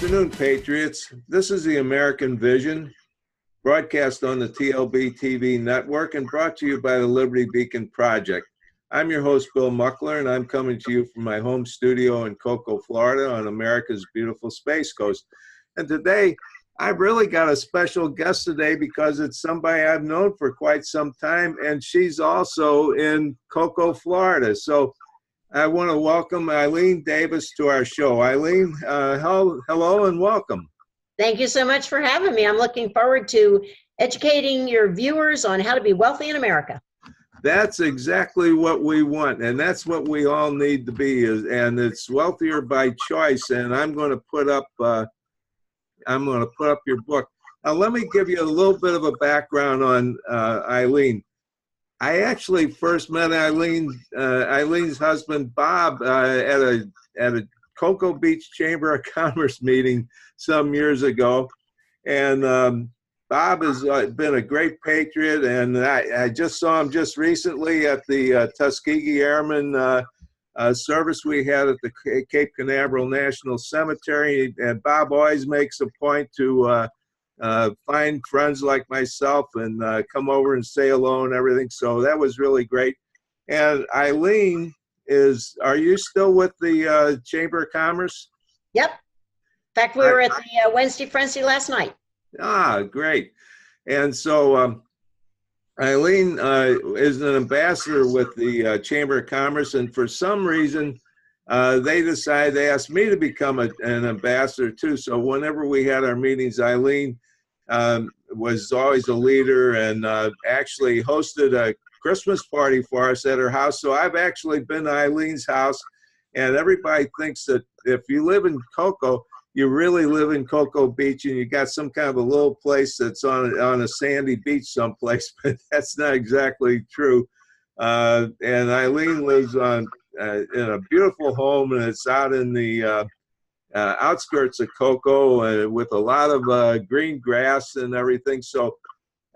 afternoon, Patriots. This is the American Vision, broadcast on the TLBTV network and brought to you by the Liberty Beacon Project. I'm your host, Bill Muckler, and I'm coming to you from my home studio in Cocoa, Florida on America's beautiful Space Coast. And today, I've really got a special guest today because it's somebody I've known for quite some time, and she's also in Cocoa, Florida. So I want to welcome Ilene Davis to our show. Eileen, hello and welcome. Thank you so much for having me. I'm looking forward to educating your viewers on how to be wealthy in America. That's exactly what we want, and that's what we all need to be, and it's wealthier by choice. And I'm going to put up your book. Now, let me give you a little bit of a background on Eileen. I actually first met Eileen's husband, Bob, at a Cocoa Beach Chamber of Commerce meeting some years ago. And Bob has been a great patriot, and I just saw him just recently at the Tuskegee Airmen service we had at the Cape Canaveral National Cemetery. And Bob always makes a point to find friends like myself and come over and say hello and everything. So that was really great. And Eileen, are you still with the Chamber of Commerce? Yep. In fact, we were at the Wednesday Frenzy last night. Ah, great. And so Eileen is an ambassador with the Chamber of Commerce, and for some reason, they decided they asked me to become an ambassador too. So whenever we had our meetings, Eileen was always a leader and actually hosted a Christmas party for us at her house. So I've actually been to Eileen's house, and everybody thinks that if you live in Cocoa, you really live in Cocoa Beach and you got some kind of a little place that's on a sandy beach someplace, but that's not exactly true. And Eileen lives in a beautiful home, and it's out in the outskirts of Cocoa with a lot of green grass and everything. So,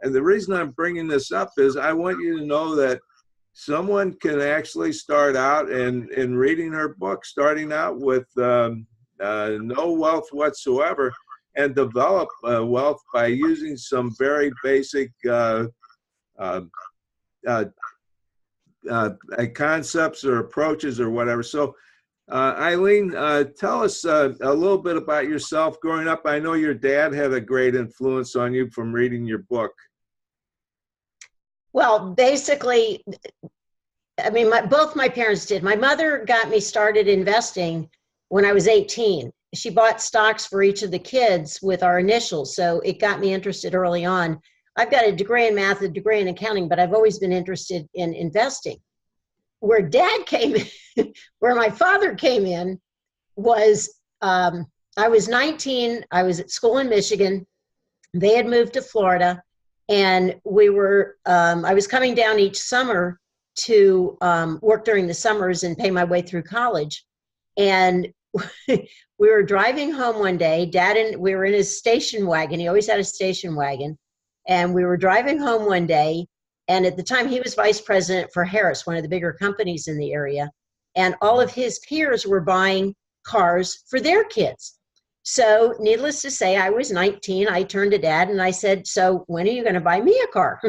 and the reason I'm bringing this up is I want you to know that someone can actually start out in reading her book, starting out with no wealth whatsoever, and develop wealth by using some very basic concepts or approaches or whatever. So Eileen, tell us a little bit about yourself growing up. I know your dad had a great influence on you from reading your book. Well, basically, I mean, both my parents did. My mother got me started investing when I was 18. She bought stocks for each of the kids with our initials, so it got me interested early on. I've got a degree in math, a degree in accounting, but I've always been interested in investing. Where Dad came in, where my father came in was, I was 19, I was at school in Michigan. They had moved to Florida, and we were, I was coming down each summer to work during the summers and pay my way through college. And we were driving home one day, we were in his station wagon. He always had a station wagon. And we were driving home one day, and at the time he was vice president for Harris, one of the bigger companies in the area. And all of his peers were buying cars for their kids. So needless to say, I was 19. I turned to Dad and I said, so when are you going to buy me a car?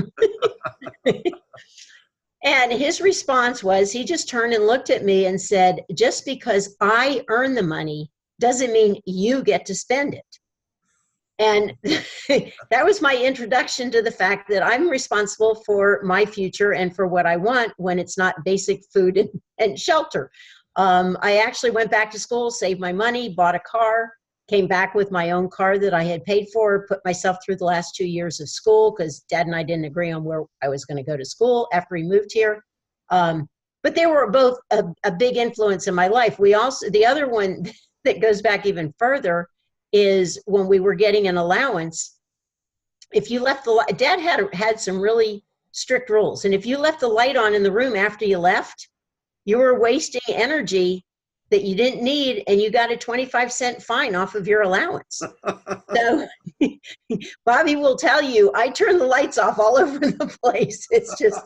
And his response was, he just turned and looked at me and said, just because I earn the money doesn't mean you get to spend it. And that was my introduction to the fact that I'm responsible for my future and for what I want when it's not basic food and shelter. I actually went back to school, saved my money, bought a car, came back with my own car that I had paid for, put myself through the last 2 years of school because Dad and I didn't agree on where I was going to go to school after he moved here. But they were both a big influence in my life. The other one that goes back even further is when we were getting an allowance. If you left Dad had some really strict rules. And if you left the light on in the room after you left, you were wasting energy that you didn't need, and you got a 25-cent fine off of your allowance. So Bobby will tell you, I turn the lights off all over the place. It's just,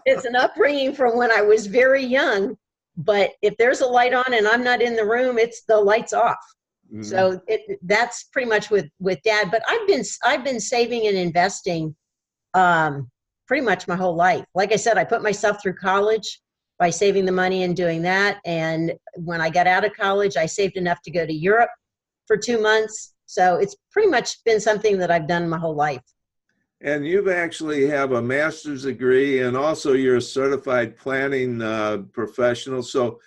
it's an upbringing from when I was very young. But if there's a light on and I'm not in the room, it's the lights off. So that's pretty much with Dad. But I've been saving and investing pretty much my whole life. Like I said, I put myself through college by saving the money and doing that. And when I got out of college, I saved enough to go to Europe for 2 months. So it's pretty much been something that I've done my whole life. And you've actually have a master's degree, and also you're a certified planning professional. So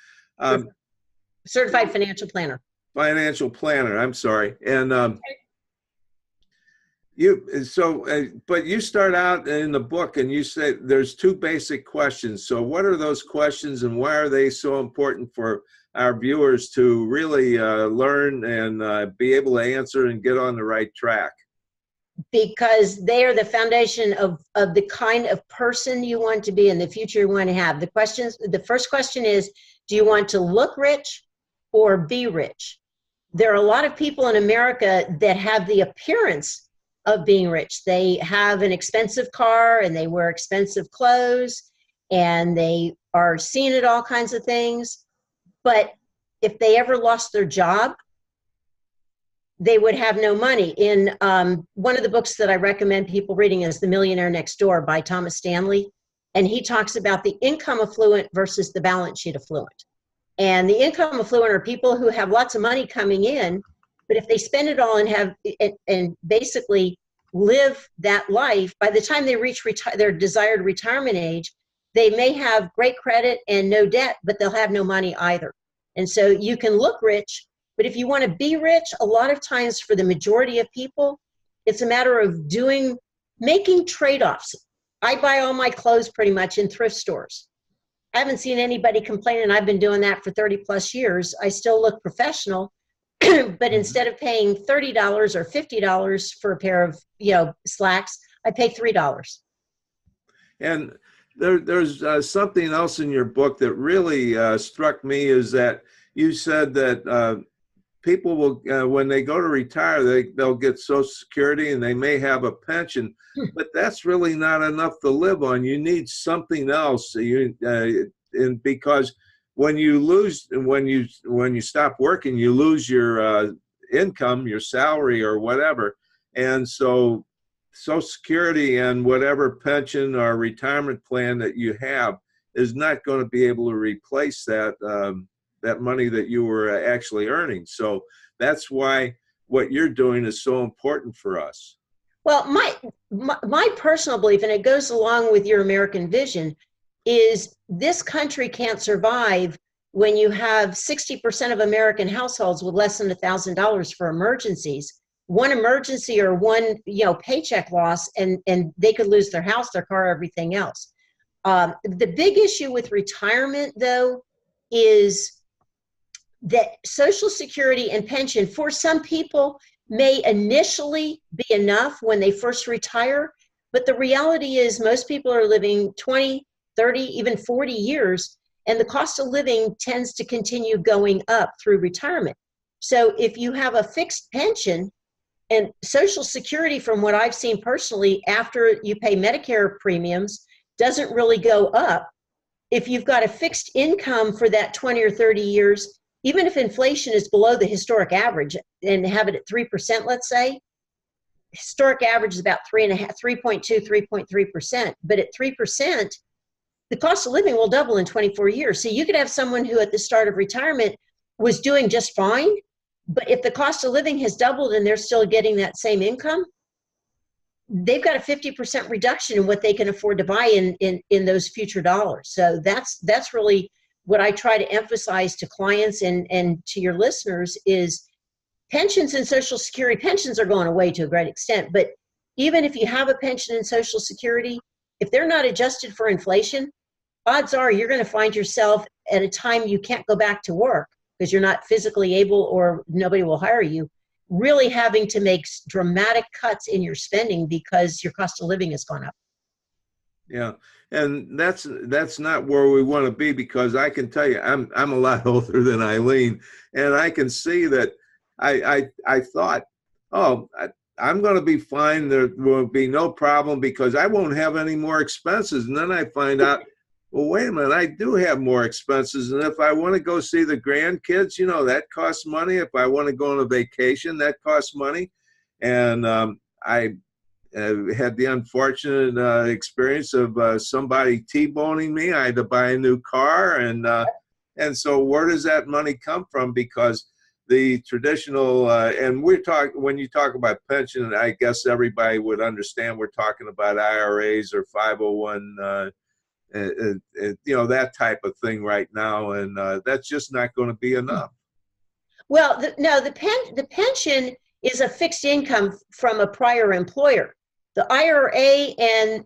certified financial planner. Financial planner, I'm sorry. And but you start out in the book and you say there's 2 basic questions. So what are those questions, and why are they so important for our viewers to really learn and be able to answer and get on the right track? Because they are the foundation of the kind of person you want to be in the future you want to have. The first question is, do you want to look rich or be rich? There are a lot of people in America that have the appearance of being rich. They have an expensive car and they wear expensive clothes and they are seen at all kinds of things. But if they ever lost their job, they would have no money. In one of the books that I recommend people reading is The Millionaire Next Door by Thomas Stanley. And he talks about the income affluent versus the balance sheet affluent. And the income affluent are people who have lots of money coming in, but if they spend it all and basically live that life, by the time they reach their desired retirement age, they may have great credit and no debt, but they'll have no money either. And so you can look rich, but if you want to be rich, a lot of times for the majority of people, it's a matter of making trade-offs. I buy all my clothes pretty much in thrift stores. I haven't seen anybody complain, and I've been doing that for 30 plus years. I still look professional, but instead of paying $30 or $50 for a pair of slacks, I pay $3. And there's something else in your book that really struck me, is that you said that people will, when they go to retire, they'll get Social Security and they may have a pension, but that's really not enough to live on. You need something else. And because when you stop working, you lose your income, your salary or whatever. And so Social Security and whatever pension or retirement plan that you have is not going to be able to replace that that money that you were actually earning. So that's why what you're doing is so important for us. Well, my personal belief, and it goes along with your American vision, is this country can't survive when you have 60% of American households with less than $1,000 for emergencies. One emergency or one paycheck loss, and they could lose their house, their car, everything else. The big issue with retirement, though, is that Social Security and pension, for some people, may initially be enough when they first retire, but the reality is most people are living 20, 30, even 40 years, and the cost of living tends to continue going up through retirement. So if you have a fixed pension, and Social Security, from what I've seen personally, after you pay Medicare premiums, doesn't really go up. If you've got a fixed income for that 20 or 30 years, even if inflation is below the historic average and have it at 3%, let's say, historic average is about 3.3%. But at 3%, the cost of living will double in 24 years. So you could have someone who at the start of retirement was doing just fine, but if the cost of living has doubled and they're still getting that same income, they've got a 50% reduction in what they can afford to buy in those future dollars. So that's really what I try to emphasize to clients and to your listeners is pensions and Social Security. Pensions are going away to a great extent, but even if you have a pension and Social Security, if they're not adjusted for inflation, odds are you're going to find yourself at a time you can't go back to work because you're not physically able or nobody will hire you, really having to make dramatic cuts in your spending because your cost of living has gone up. Yeah, and that's not where we want to be, because I can tell you I'm a lot older than Eileen, and I can see that I thought, I'm going to be fine. There will be no problem because I won't have any more expenses. And then I find out well, wait a minute, I do have more expenses. And if I want to go see the grandkids, that costs money. If I want to go on a vacation, that costs money. And I had the unfortunate experience of somebody T-boning me. I had to buy a new car. And so where does that money come from? Because the traditional, and when you talk about pension, I guess everybody would understand we're talking about IRAs or 501 that type of thing right now, and that's just not going to be enough. Well, the pension is a fixed income from a prior employer. The IRA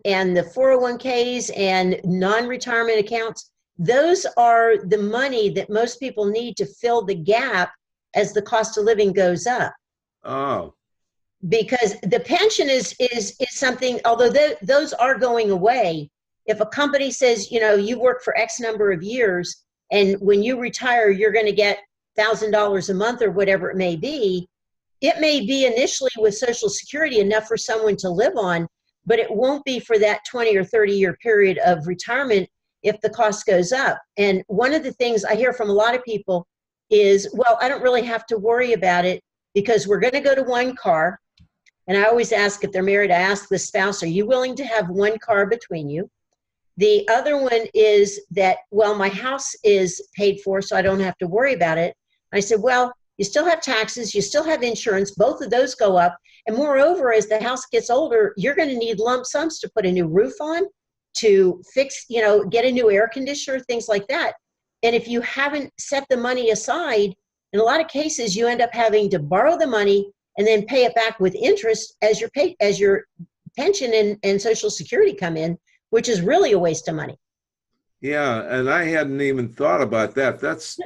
and the 401ks and non-retirement accounts, those are the money that most people need to fill the gap as the cost of living goes up. Oh. Because the pension is something, although those are going away. If a company says, you work for X number of years, and when you retire, you're going to get $1,000 a month or whatever it may be initially with Social Security enough for someone to live on, but it won't be for that 20 or 30-year period of retirement if the cost goes up. And one of the things I hear from a lot of people is, well, I don't really have to worry about it because we're going to go to one car. And I always ask, if they're married, I ask the spouse, are you willing to have one car between you? The other one is that, well, my house is paid for, so I don't have to worry about it. I said, well, you still have taxes, you still have insurance, both of those go up. And moreover, as the house gets older, you're going to need lump sums to put a new roof on, to fix, get a new air conditioner, things like that. And if you haven't set the money aside, in a lot of cases, you end up having to borrow the money and then pay it back with interest as your pension and Social Security come in, which is really a waste of money. Yeah, and I hadn't even thought about that. That's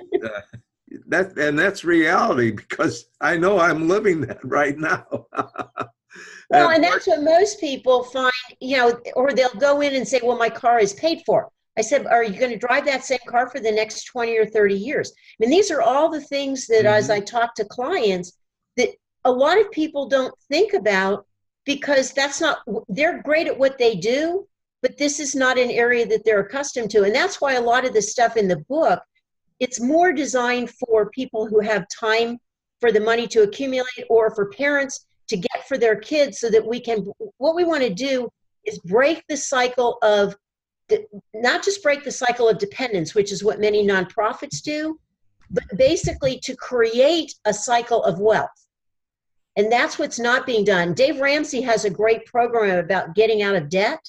that's reality, because I know I'm living that right now. Well, and that's what most people find, or they'll go in and say, well, my car is paid for. I said, are you going to drive that same car for the next 20 or 30 years? I mean, these are all the things that as I talk to clients, that a lot of people don't think about, because they're great at what they do, but this is not an area that they're accustomed to. And that's why a lot of the stuff in the book, it's more designed for people who have time for the money to accumulate, or for parents to get for their kids, so that what we want to do is break the cycle of, not just break the cycle of dependence, which is what many nonprofits do, but basically to create a cycle of wealth. And that's what's not being done. Dave Ramsey has a great program about getting out of debt,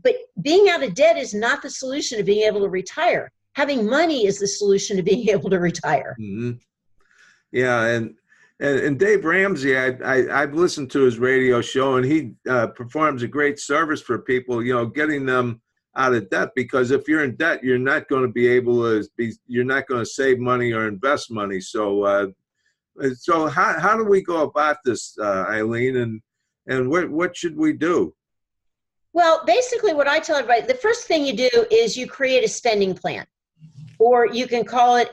but being out of debt is not the solution to being able to retire. Having money is the solution to being able to retire. Mm-hmm. Yeah, and Dave Ramsey, I've listened to his radio show, and he performs a great service for people, getting them out of debt, because if you're in debt, you're not going to be able to you're not going to save money or invest money. So how do we go about this, Eileen, and what should we do? Well, basically what I tell everybody, the first thing you do is you create a spending plan, or you can call it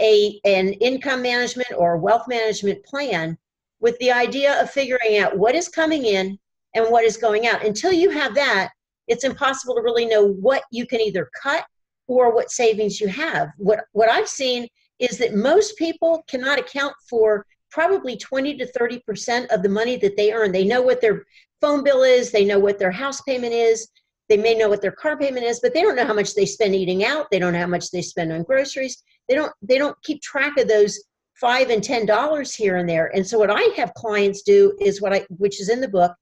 an income management or wealth management plan, with the idea of figuring out what is coming in and what is going out. Until you have that, it's impossible to really know what you can either cut or what savings you have. What I've seen is that most people cannot account for probably 20 to 30% of the money that they earn. They know what their phone bill is, they know what their house payment is, they may know what their car payment is, but they don't know how much they spend eating out, they don't know how much they spend on groceries, they don't keep track of those $5 and $10 here and there. And so what I have clients do is which is in the book,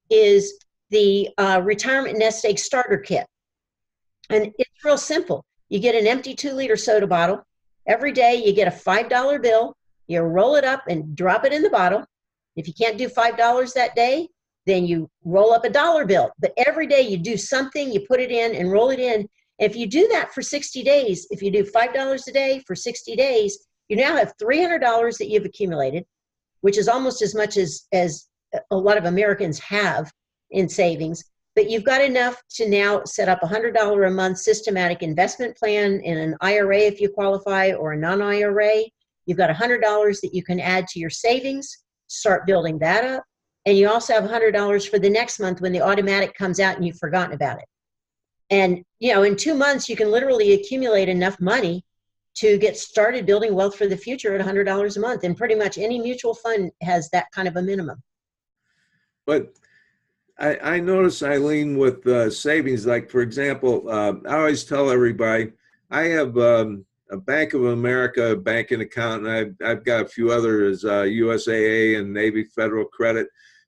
is the retirement nest egg starter kit. And it's real simple. You get an empty 2-liter soda bottle. Every day you get a $5 bill, you roll it up and drop it in the bottle. If you can't do $5 that day, then you roll up a $1 bill. But every day you do something, you put it in and roll it in. And if you do that for 60 days, if you do $5 a day for 60 days, you now have $300 that you've accumulated, which is almost as much as a lot of Americans have in savings. But you've got enough to now set up a $100 a month systematic investment plan in an IRA if you qualify, or a non-IRA. You've got $100 that you can add to your savings, start building that up. And you also have $100 for the next month when the automatic comes out and you've forgotten about it. And, in 2 months, you can literally accumulate enough money to get started building wealth for the future at $100 a month. And pretty much any mutual fund has that kind of a minimum. But I notice, Eileen, with savings, like, for example, I always tell everybody, I have a Bank of America banking account, and I've got a few others, USAA and Navy Federal Credit.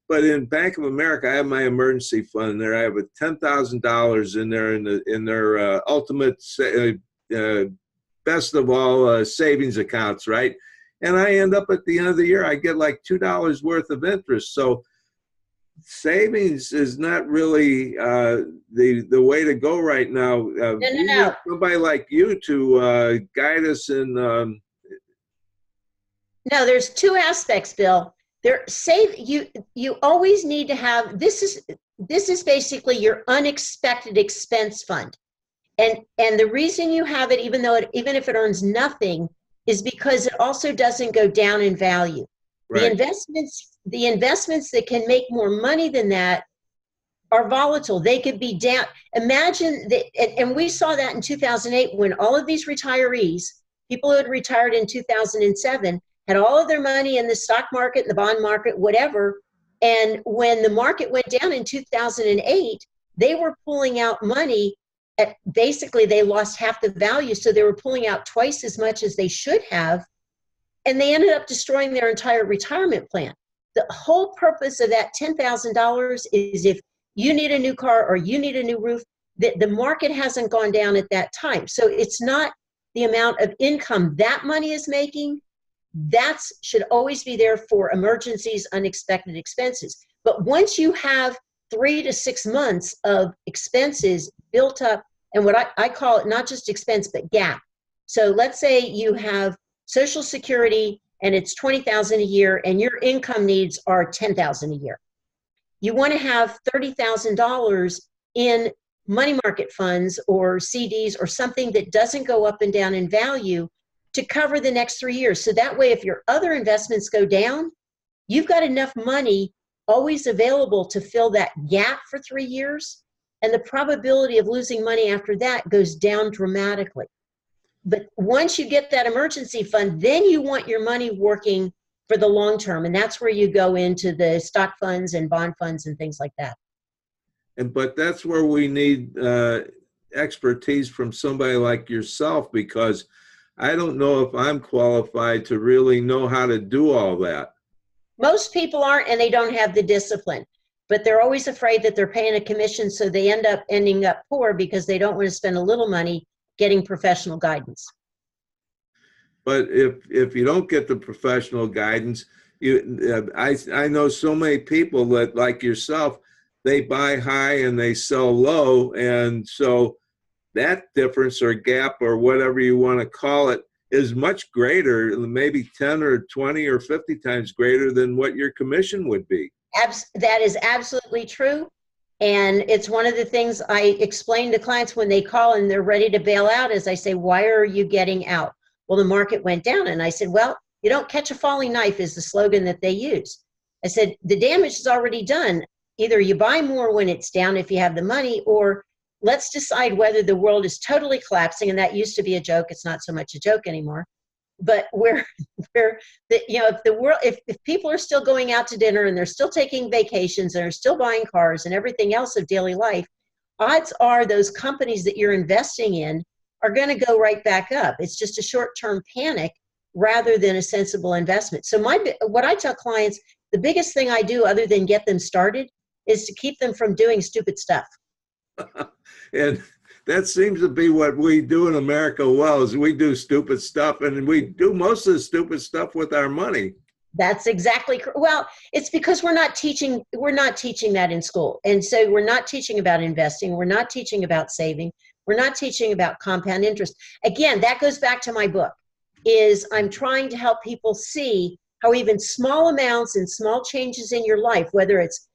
But in Bank of America, I have my emergency fund there. I have $10,000 in there in their ultimate best of all savings accounts, right? And I end up at the end of the year, I get like $2 worth of interest. So savings is not really the way to go right now. No. We need somebody like you to guide us in. No, there's two aspects, Bill. You always need to have, this is basically your unexpected expense fund. And the reason you have it, even if it earns nothing, is because it also doesn't go down in value. Right. The investments that can make more money than that are volatile. They could be down. Imagine that, and we saw that in 2008 when all of these retirees, people who had retired in 2007, had all of their money in the stock market, the bond market, whatever. And when the market went down in 2008, they were pulling out money at basically they lost half the value. So they were pulling out twice as much as they should have. And they ended up destroying their entire retirement plan. The whole purpose of that $10,000 is if you need a new car or you need a new roof, the market hasn't gone down at that time. So it's not the amount of income that money is making. That should always be there for emergencies, unexpected expenses. But once you have 3 to 6 months of expenses built up, and what I call it not just expense, but gap. So let's say you have Social Security and it's $20,000 a year and your income needs are $10,000 a year. You want to have $30,000 in money market funds or CDs or something that doesn't go up and down in value to cover the next 3 years. So that way, if your other investments go down, you've got enough money always available to fill that gap for 3 years. And the probability of losing money after that goes down dramatically. But once you get that emergency fund, then you want your money working for the long term. And that's where you go into the stock funds and bond funds and things like that. But that's where we need expertise from somebody like yourself, because I don't know if I'm qualified to really know how to do all that. Most people aren't, and they don't have the discipline. But they're always afraid that they're paying a commission, so they ending up poor because they don't want to spend a little money getting professional guidance. But if you don't get the professional guidance, I know so many people that, like yourself, they buy high and they sell low, and so that difference or gap or whatever you want to call it is much greater, maybe 10 or 20 or 50 times greater than what your commission would be. That is absolutely true. And it's one of the things I explain to clients when they call and they're ready to bail out is I say, why are you getting out? Well, the market went down. And I said, well, you don't catch a falling knife is the slogan that they use. I said, the damage is already done. Either you buy more when it's down if you have the money, or let's decide whether the world is totally collapsing. And that used to be a joke. It's not so much a joke anymore. But if people are still going out to dinner and they're still taking vacations and are still buying cars and everything else of daily life, odds are those companies that you're investing in are going to go right back up. It's just a short-term panic rather than a sensible investment. So what I tell clients, the biggest thing I do other than get them started is to keep them from doing stupid stuff. And that seems to be what we do in America well, is we do stupid stuff, and we do most of the stupid stuff with our money. That's exactly correct. Well, it's because we're not teaching that in school. And so we're not teaching about investing. We're not teaching about saving. We're not teaching about compound interest. Again, that goes back to my book, is I'm trying to help people see how even small amounts and small changes in your life, whether it's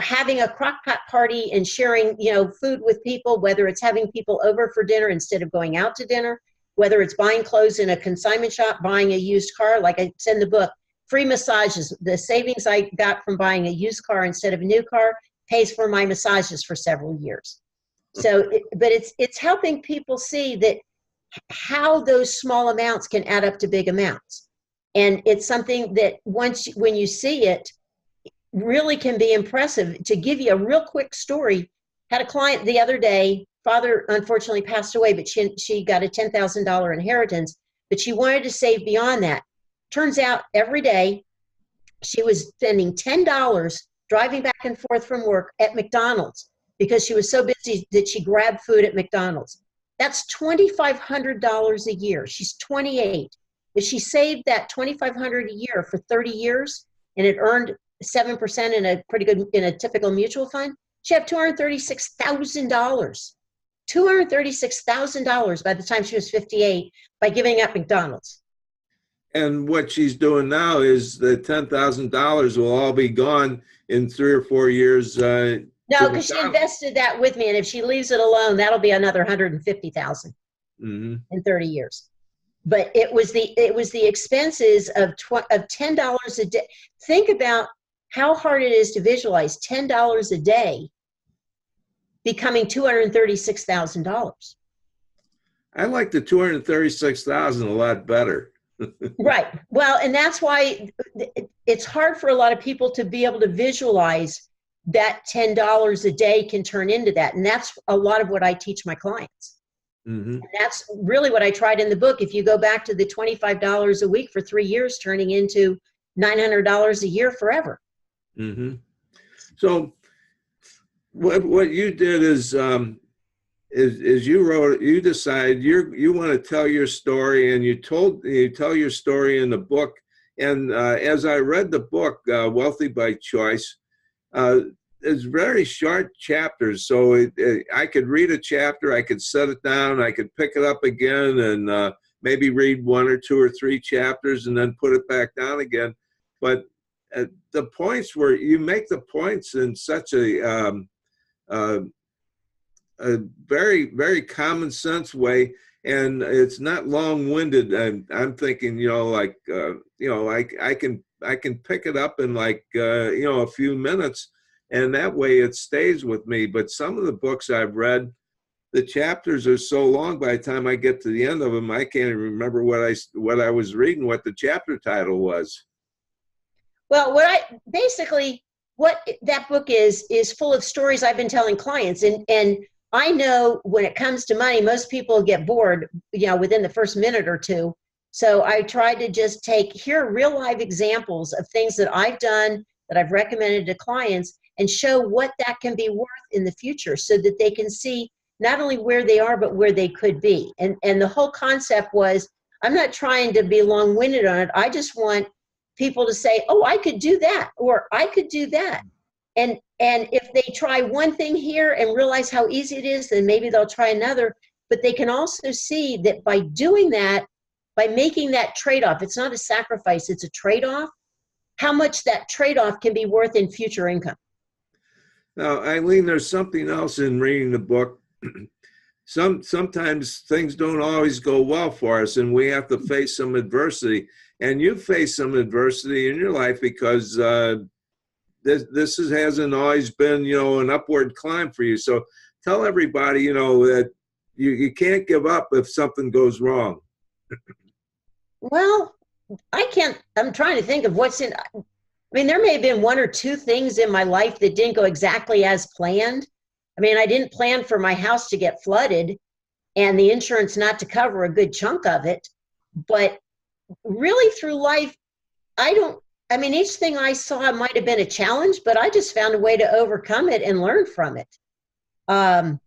having a crock pot party and sharing, food with people, whether it's having people over for dinner instead of going out to dinner, whether it's buying clothes in a consignment shop, buying a used car, like I said in the book, free massages. The savings I got from buying a used car instead of a new car pays for my massages for several years. So, but it's helping people see that how those small amounts can add up to big amounts. And it's something that when you see it, really can be impressive. To give you a real quick story, had a client the other day, father unfortunately passed away, but she got a $10,000 inheritance, but she wanted to save beyond that. Turns out every day she was spending $10 driving back and forth from work at McDonald's because she was so busy that she grabbed food at McDonald's. That's $2,500 a year. She's 28. If she saved that $2,500 a year for 30 years and it earned 7% in a typical mutual fund, she had $236,000. $236,000 by the time she was 58 by giving up McDonald's. And what she's doing now is the $10,000 will all be gone in 3 or 4 years. No, because she invested that with me, and if she leaves it alone, that'll be another $150,000 in 30 years. But it was the expenses of $10 a day. Think about how hard it is to visualize $10 a day becoming $236,000. I like the $236,000 a lot better. Right. Well, and that's why it's hard for a lot of people to be able to visualize that $10 a day can turn into that. And that's a lot of what I teach my clients. And that's really what I tried in the book. If you go back to the $25 a week for 3 years, turning into $900 a year forever. So what you did is you decide you want to tell your story, and you tell your story in the book. And as I read the book, Wealthy by Choice, it's very short chapters. So I could read a chapter, I could set it down, I could pick it up again, and maybe read 1 or 2 or 3 chapters and then put it back down again. But the points where you make the points in such a very, very common sense way, and it's not long-winded. I'm thinking, I can pick it up in a few minutes, and that way it stays with me. But some of the books I've read, the chapters are so long, by the time I get to the end of them, I can't even remember what I was reading, what the chapter title was. Well, what that book is full of stories I've been telling clients, and I know when it comes to money, most people get bored, within the first minute or two. So I try to just take real live examples of things that I've done, that I've recommended to clients, and show what that can be worth in the future, so that they can see not only where they are, but where they could be. And the whole concept was, I'm not trying to be long-winded on it. I just want people to say, oh, I could do that, or I could do that. And if they try one thing here and realize how easy it is, then maybe they'll try another. But they can also see that by doing that, by making that trade-off, it's not a sacrifice, it's a trade-off, how much that trade-off can be worth in future income. Now, Eileen, there's something else in reading the book. Sometimes things don't always go well for us, and we have to face some adversity. And you faced some adversity in your life because this hasn't always been, an upward climb for you. So tell everybody, that you can't give up if something goes wrong. Well, I'm trying to think of what's in. I mean, there may have been 1 or 2 things in my life that didn't go exactly as planned. I mean, I didn't plan for my house to get flooded and the insurance not to cover a good chunk of it. But really through life, each thing I saw might have been a challenge, but I just found a way to overcome it and learn from it. I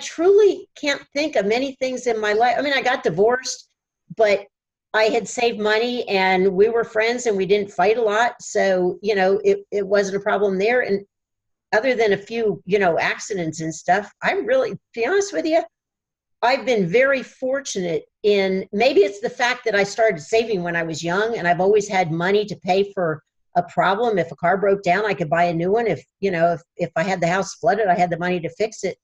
truly can't think of many things in my life. I got divorced, but I had saved money and we were friends and we didn't fight a lot. So, it wasn't a problem there. And other than a few, accidents and stuff, to be honest with you, I've been very fortunate in, maybe it's the fact that I started saving when I was young and I've always had money to pay for a problem. If a car broke down, I could buy a new one. If I had the house flooded, I had the money to fix it.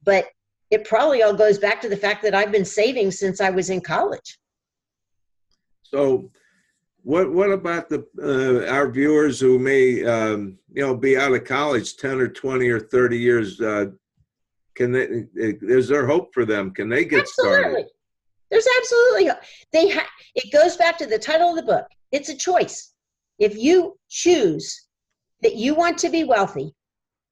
But it probably all goes back to the fact that I've been saving since I was in college. So what about our viewers who may, be out of college 10 or 20 or 30 years? can they, is there hope for them? Can they get Absolutely. started? There's absolutely, it goes back to the title of the book. It's a choice. If you choose that you want to be wealthy,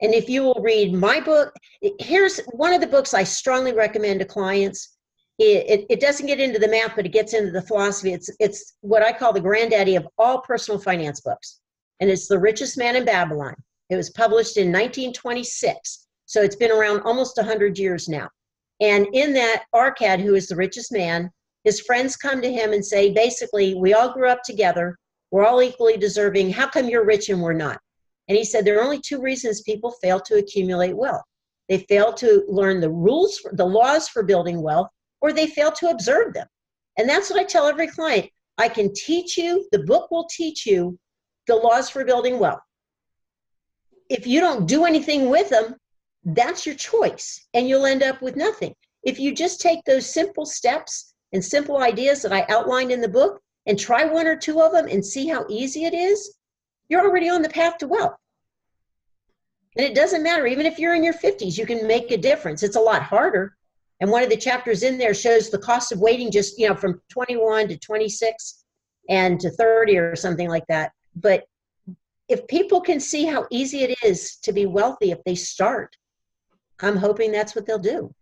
and if you will read my book, here's one of the books I strongly recommend to clients. It doesn't get into the math, but it gets into the philosophy. It's what I call the granddaddy of all personal finance books. And it's The Richest Man in Babylon. It was published in 1926. So it's been around almost 100 years now. And in that, Arcad, who is the richest man, his friends come to him and say, basically, we all grew up together. We're all equally deserving. How come you're rich and we're not? And he said, there are only two reasons people fail to accumulate wealth. They fail to learn the rules, the laws for building wealth, or they fail to observe them. And that's what I tell every client. I can teach you, the book will teach you the laws for building wealth. If you don't do anything with them, that's your choice, and you'll end up with nothing. If you just take those simple steps and simple ideas that I outlined in the book and try one or two of them and see how easy it is, you're already on the path to wealth. And it doesn't matter, even if you're in your 50s, you can make a difference. It's a lot harder. And one of the chapters in there shows the cost of waiting just, from 21 to 26 and to 30 or something like that. But if people can see how easy it is to be wealthy if they start, I'm hoping that's what they'll do.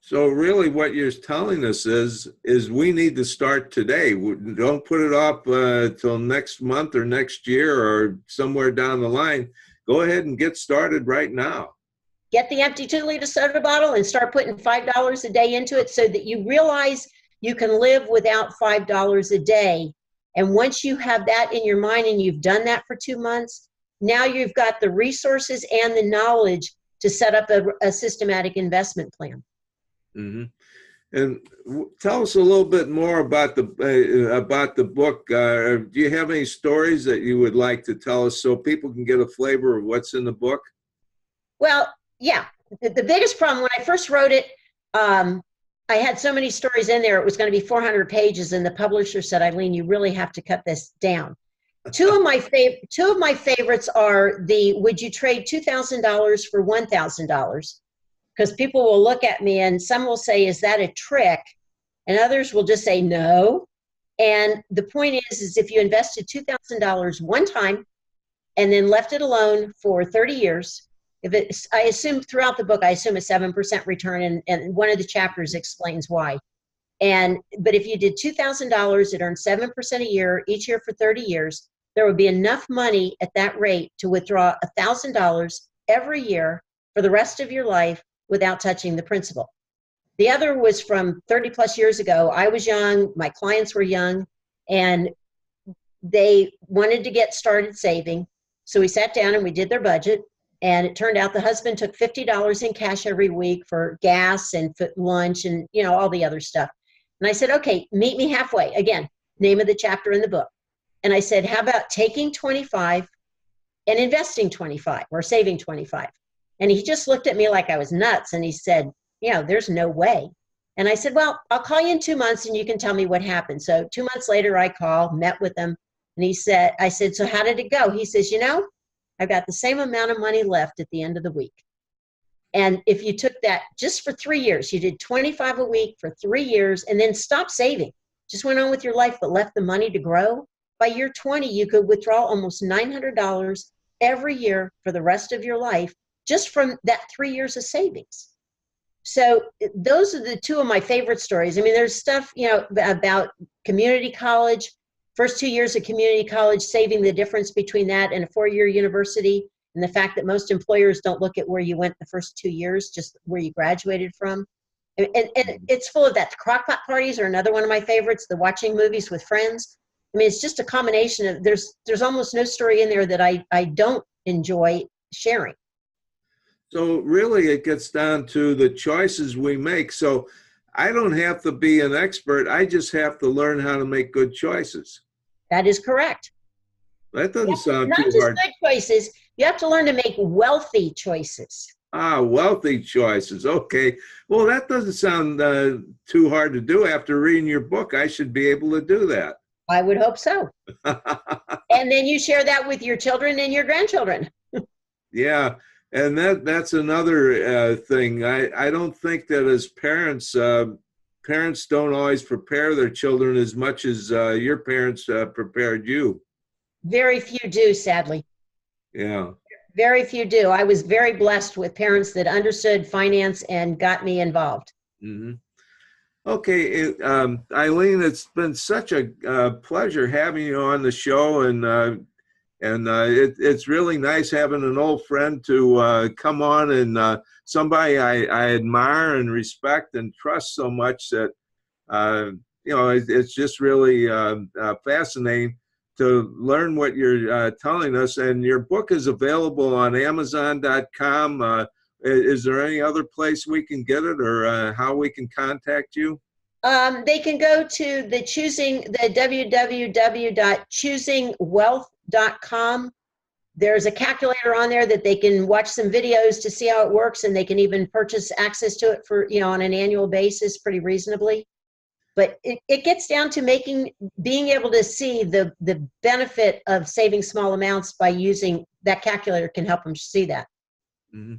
So really what you're telling us is we need to start today. Don't put it off till next month or next year or somewhere down the line. Go ahead and get started right now. Get the empty 2-liter soda bottle and start putting $5 a day into it so that you realize you can live without $5 a day. And once you have that in your mind and you've done that for 2 months, now you've got the resources and the knowledge to set up a systematic investment plan. Mm-hmm. And tell us a little bit more about the book. Do you have any stories that you would like to tell us so people can get a flavor of what's in the book? Well, yeah. The biggest problem when I first wrote it, I had so many stories in there. It was going to be 400 pages, and the publisher said, "Eileen, you really have to cut this down." Two of my favorites are the "Would you trade $2,000 for $1,000?" Because people will look at me and some will say, "Is that a trick?" And others will just say, "No." And the point is if you invested $2,000 one time and then left it alone for 30 years, I assume throughout the book, I assume a 7% return, and one of the chapters explains why. But if you did $2,000, it earned 7% a year, each year for 30 years, there would be enough money at that rate to withdraw $1,000 every year for the rest of your life without touching the principal. The other was from 30 plus years ago. I was young, my clients were young, and they wanted to get started saving. So we sat down and we did their budget. And it turned out the husband took $50 in cash every week for gas and for lunch and, all the other stuff. And I said, okay, meet me halfway. Again, name of the chapter in the book. And I said, how about taking 25 and investing 25 or saving 25? And he just looked at me like I was nuts. And he said, there's no way. And I said, well, I'll call you in 2 months and you can tell me what happened. So 2 months later, I called, met with him. And I said, so how did it go? He says, I've got the same amount of money left at the end of the week. And if you took that just for 3 years, you did 25 a week for 3 years and then stopped saving, just went on with your life, but left the money to grow. By year 20, you could withdraw almost $900 every year for the rest of your life, just from that 3 years of savings. So those are the two of my favorite stories. I mean, there's stuff, about community college, first 2 years of community college, saving the difference between that and a 4-year university, and the fact that most employers don't look at where you went the first 2 years, just where you graduated from. And it's full of that. The crockpot parties are another one of my favorites, the watching movies with friends. I mean, it's just a combination of, there's almost no story in there that I don't enjoy sharing. So really it gets down to the choices we make. So I don't have to be an expert. I just have to learn how to make good choices. That is correct. That doesn't sound not too just hard. Good choices. You have to learn to make wealthy choices. Wealthy choices. Okay. Well, that doesn't sound too hard to do. After reading your book, I should be able to do that. I would hope so. And then you share that with your children and your grandchildren. Yeah. And that's another thing. I don't think that as parents, parents don't always prepare their children as much as your parents prepared you. Very few do, sadly. Yeah. Very few do. I was very blessed with parents that understood finance and got me involved. Mm-hmm. Okay, Eileen, it's been such a pleasure having you on the show, and it's really nice having an old friend to come on, and somebody I admire and respect and trust so much that it's just really fascinating to learn what you're telling us. And your book is available on Amazon.com. Is there any other place we can get it, or how we can contact you? They can go to the www.choosingwealth.com. There's a calculator on there that they can watch some videos to see how it works, and they can even purchase access to it for, on an annual basis pretty reasonably. But it gets down to being able to see the benefit of saving small amounts by using that calculator can help them see that. Mm-hmm.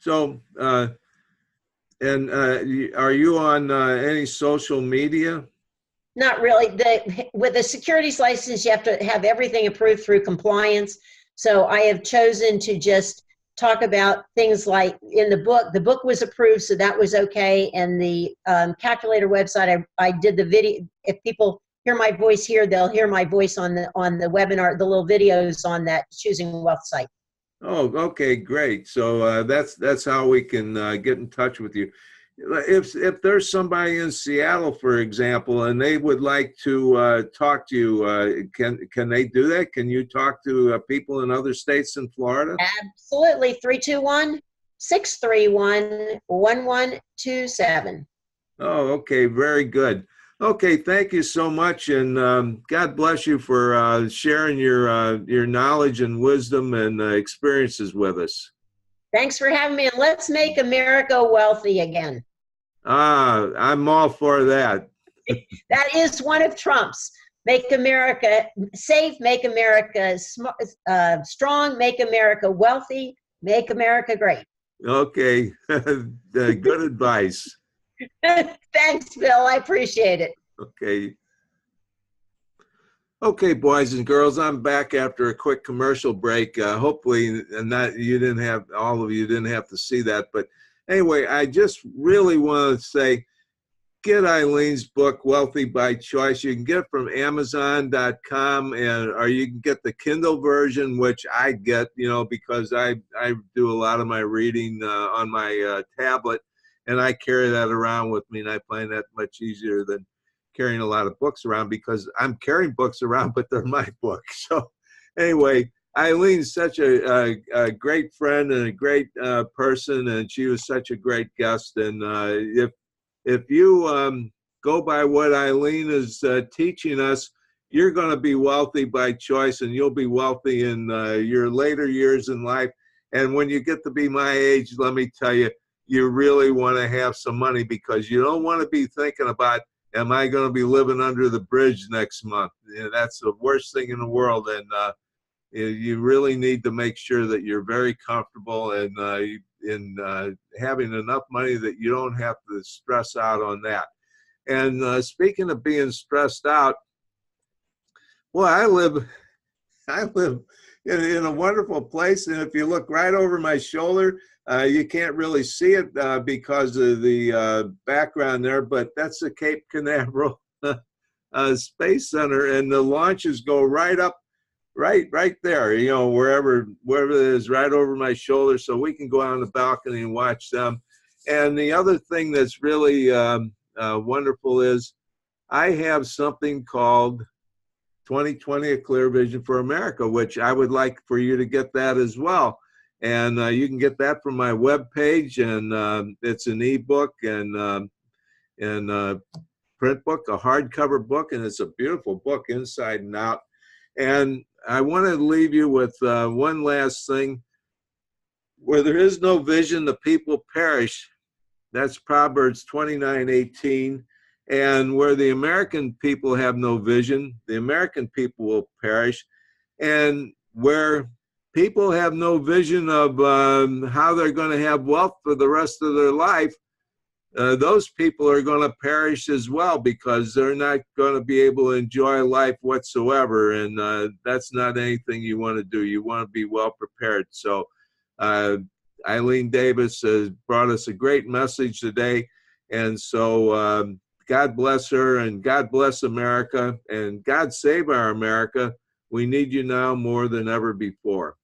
So, are you on any social media? Not really. With a securities license, you have to have everything approved through compliance. So I have chosen to just talk about things like in the book was approved, so that was okay. And the calculator website, I did the video. If people hear my voice here, they'll hear my voice on the webinar, the little videos on that Choosing Wealth site. Oh, okay, great. So that's how we can get in touch with you. If there's somebody in Seattle, for example, and they would like to talk to you, can they do that? Can you talk to people in other states in Florida? Absolutely. 321-631-1127. Oh, okay, very good. Okay, thank you so much, and God bless you for sharing your knowledge and wisdom and experiences with us. Thanks for having me, and let's make America wealthy again. I'm all for that. That is one of Trump's. Make America safe, make America strong, make America wealthy, make America great. Okay, good advice. Thanks, Bill. I appreciate it. Okay. Okay, boys and girls, I'm back after a quick commercial break. Hopefully, all of you didn't have to see that. But anyway, I just really want to say, get Eileen's book, Wealthy by Choice. You can get it from Amazon.com, or you can get the Kindle version, which I get, because I do a lot of my reading on my tablet, and I carry that around with me, and I find that much easier than carrying a lot of books around, because I'm carrying books around, but they're my books. So anyway, Eileen's such a great friend and a great person, and she was such a great guest. And if you go by what Eileen is teaching us, you're going to be wealthy by choice, and you'll be wealthy in your later years in life. And when you get to be my age, let me tell you, you really want to have some money, because you don't want to be thinking about, am I going to be living under the bridge next month? That's the worst thing in the world. And you really need to make sure that you're very comfortable and in having enough money that you don't have to stress out on that. And speaking of being stressed out, well, I live in a wonderful place, and if you look right over my shoulder, you can't really see it because of the background there, but that's the Cape Canaveral Space Center, and the launches go right up, right there, wherever it is, right over my shoulder, so we can go out on the balcony and watch them. And the other thing that's really wonderful is I have something called 2020, A Clear Vision for America, which I would like for you to get that as well. And you can get that from my webpage, and it's an ebook and print book, a hardcover book, and it's a beautiful book inside and out. And I want to leave you with one last thing. Where there is no vision, the people perish. That's Proverbs 29:18. And where the American people have no vision, the American people will perish. And where people have no vision of how they're going to have wealth for the rest of their life, those people are going to perish as well, because they're not going to be able to enjoy life whatsoever. And that's not anything you want to do. You want to be well prepared. So Ilene Davis has brought us a great message today. And so God bless her, and God bless America, and God save our America. We need you now more than ever before.